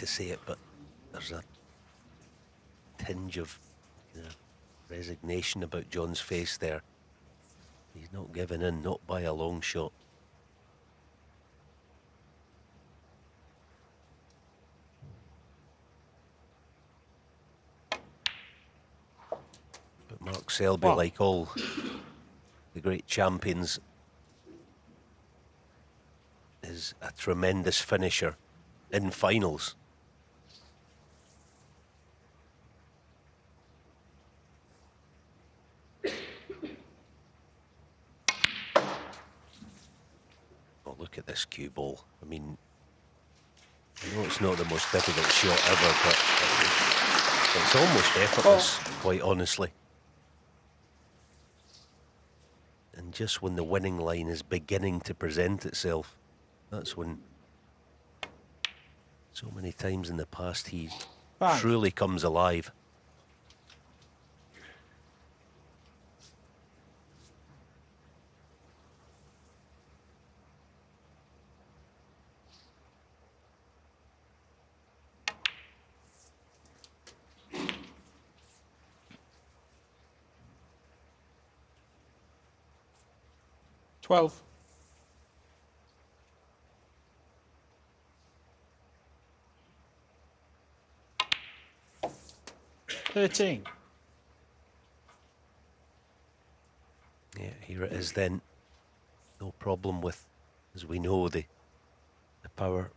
say it, but there's a tinge of resignation about John's face there. He's not giving in, not by a long shot. But Mark Selby, like all the great champions, is a tremendous finisher in finals. Oh, look at this cue ball. I mean, I know it's not the most difficult shot ever, but it's almost effortless, quite honestly. And just when the winning line is beginning to present itself, that's when so many times in the past he truly comes alive. Twelve. 13. Yeah, here it is then. No problem with, as we know, the power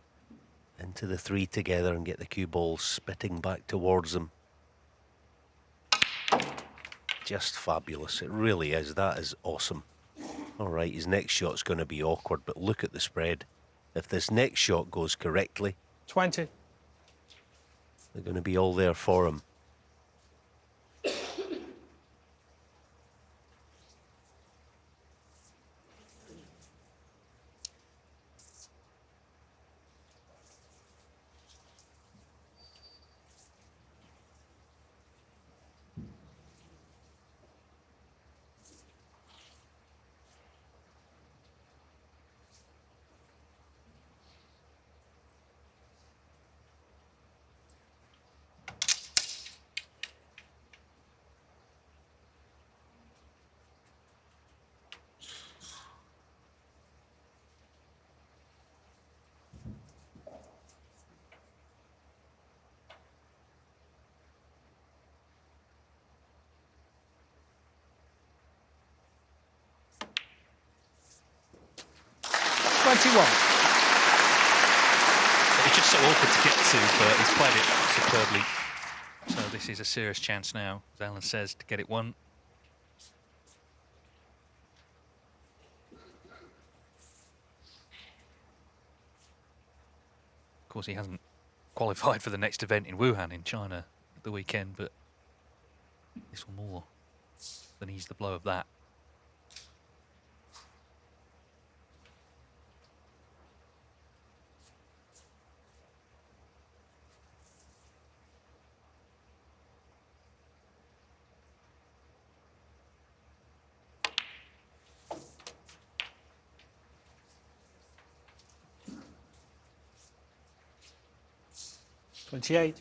into the three together and get the cue ball spitting back towards them. Just fabulous. It really is. That is awesome. All right, his next shot's going to be awkward, but look at the spread. If this next shot goes correctly, 20. They're going to be all there for him. It's just so awkward to get to, but he's played it superbly. So this is a serious chance now, as Alan says, to get it won. Of course, he hasn't qualified for the next event in Wuhan in China at the weekend, but this will more than ease the blow of that. $28.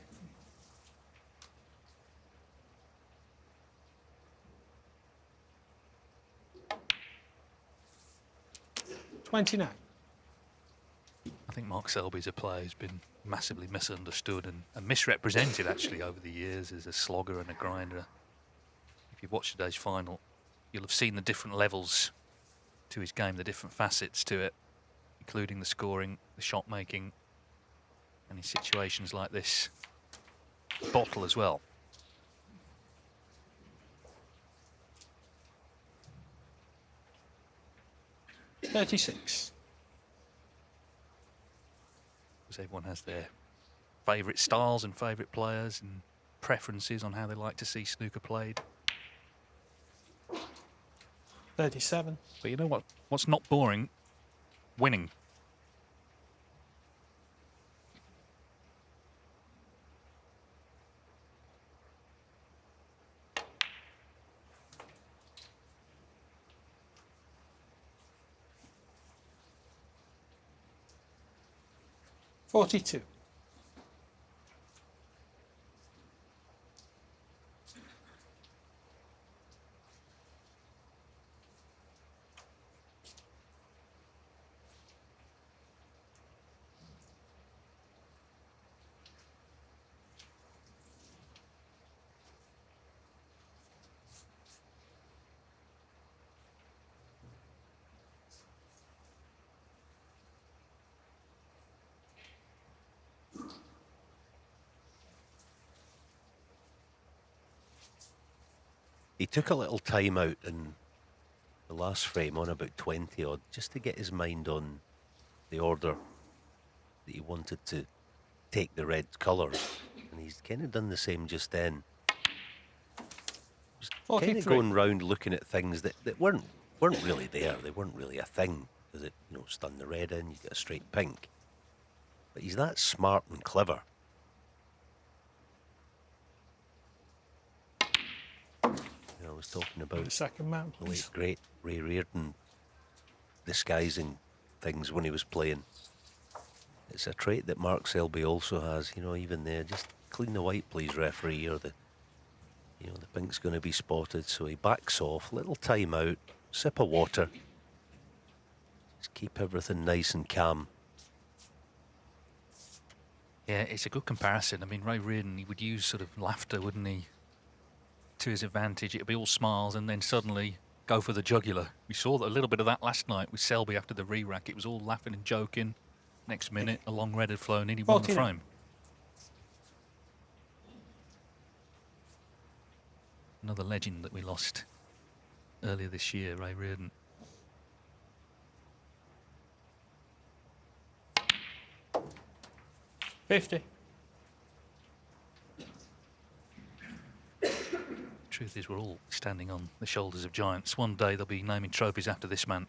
29. I think Mark Selby's a player who's been massively misunderstood and misrepresented actually over the years as a slogger and a grinder. If you've watched today's final, you'll have seen the different levels to his game, the different facets to it, including the scoring, the shot making, and in situations like this, bottle as well. $36. Because everyone has their favourite styles and favourite players and preferences on how they like to see snooker played. 37. But you know what? What's not boring? Winning. $42. He took a little time out in the last frame on about 20 odd just to get his mind on the order that he wanted to take the red colours, and he's kind of done the same just then. Just kind of 43. going round looking at things that weren't really there. They weren't really a thing because it stunned the red in. You get a straight pink, but he's that smart and clever. I was talking about The second mount, the please. late great Ray Reardon disguising things when he was playing. It's a trait that Mark Selby also has. Even there, just clean the white, please, referee, or the pink's going to be spotted. So he backs off, little time out, sip of water. Just keep everything nice and calm. Yeah, it's a good comparison. I mean, Ray Reardon, he would use sort of laughter, wouldn't he, to his advantage. It'd be all smiles and then suddenly go for the jugular. We saw a little bit of that last night with Selby after the re-rack. It was all laughing and joking. Next minute, a long red had flown in. He won the 49. frame. Another legend that we lost earlier this year, Ray Reardon. $50. Truth is, we're all standing on the shoulders of giants. One day they'll be naming trophies after this man.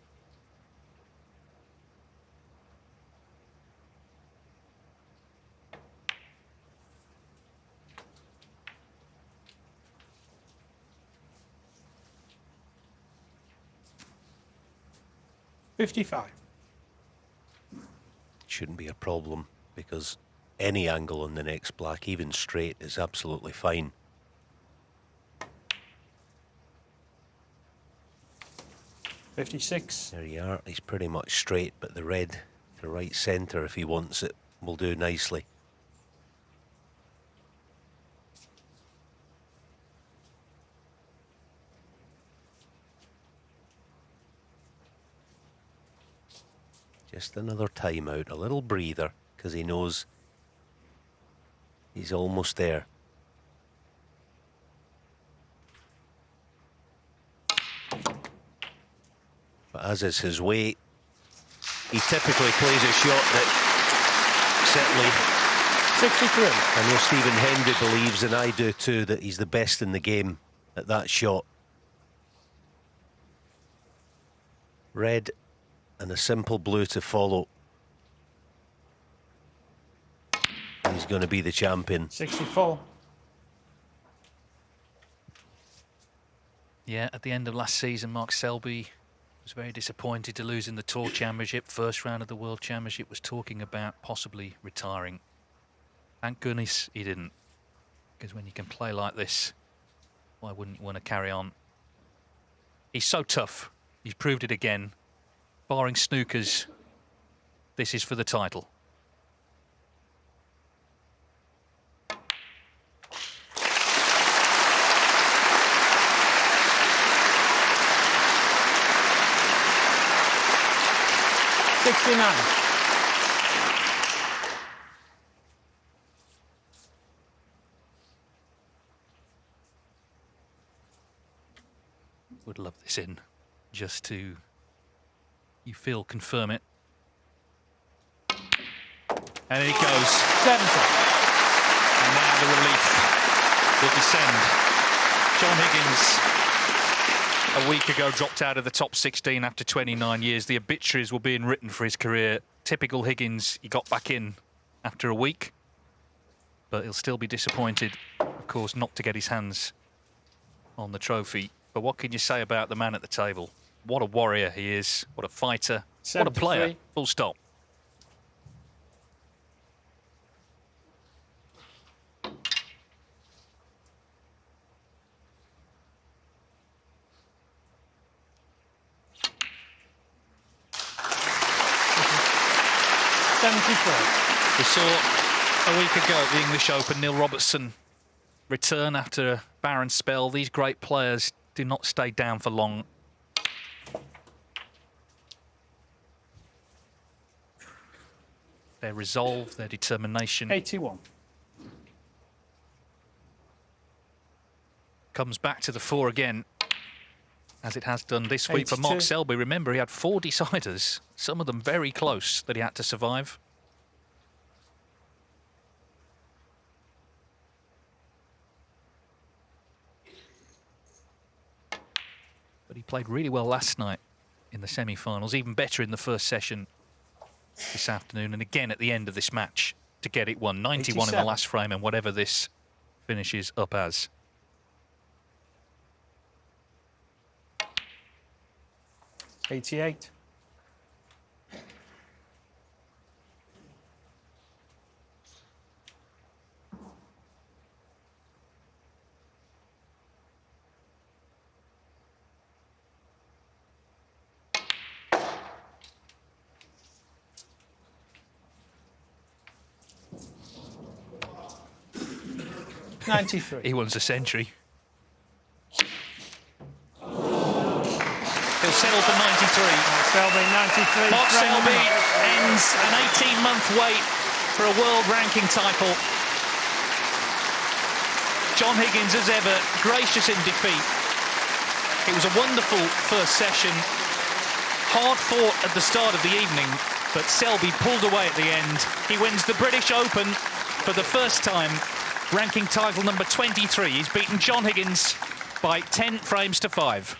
$55. Shouldn't be a problem because any angle on the next black, even straight, is absolutely fine. $56. There you are. He's pretty much straight, but the red to right centre, if he wants it, will do nicely. Just another timeout, a little breather, because he knows he's almost there. But as is his way, he typically plays a shot that certainly, 63. I know Stephen Hendry believes, and I do too, that he's the best in the game at that shot. Red and a simple blue to follow. He's going to be the champion. 64. Yeah, at the end of last season, Mark Selby was very disappointed to lose in the Tour Championship. First round of the World Championship, was talking about possibly retiring. Thank goodness he didn't. Because when you can play like this, why wouldn't you want to carry on? He's so tough. He's proved it again. Barring snookers, this is for the title. $69. Would love this in, just to, you feel, confirm it. And it goes. 70. And now the relief will descend. John Higgins, a week ago, dropped out of the top 16 after 29 years. The obituaries were being written for his career. Typical Higgins, he got back in after a week. But he'll still be disappointed, of course, not to get his hands on the trophy. But what can you say about the man at the table? What a warrior he is. What a fighter. What a player. 73. Full stop. We saw a week ago at the English Open, Neil Robertson return after a barren spell. These great players do not stay down for long. Their resolve, their determination. 81. comes back to the fore again, as it has done this week for Mark 82. Selby. Remember, he had 4 deciders, some of them very close, that he had to survive. But he played really well last night in the semi-finals, even better in the first session this afternoon, and again at the end of this match to get it won. 91 in the 87. last frame, and whatever this finishes up as. '88. '93. He wins a century. He'll settle for 93. Selby, 93. Mark Frame Selby minute. ends an 18-month wait for a world ranking title. John Higgins, as ever, gracious in defeat. It was a wonderful first session. Hard fought at the start of the evening, but Selby pulled away at the end. He wins the British Open for the first time, ranking title number 23. He's beaten John Higgins by 10 frames to 5.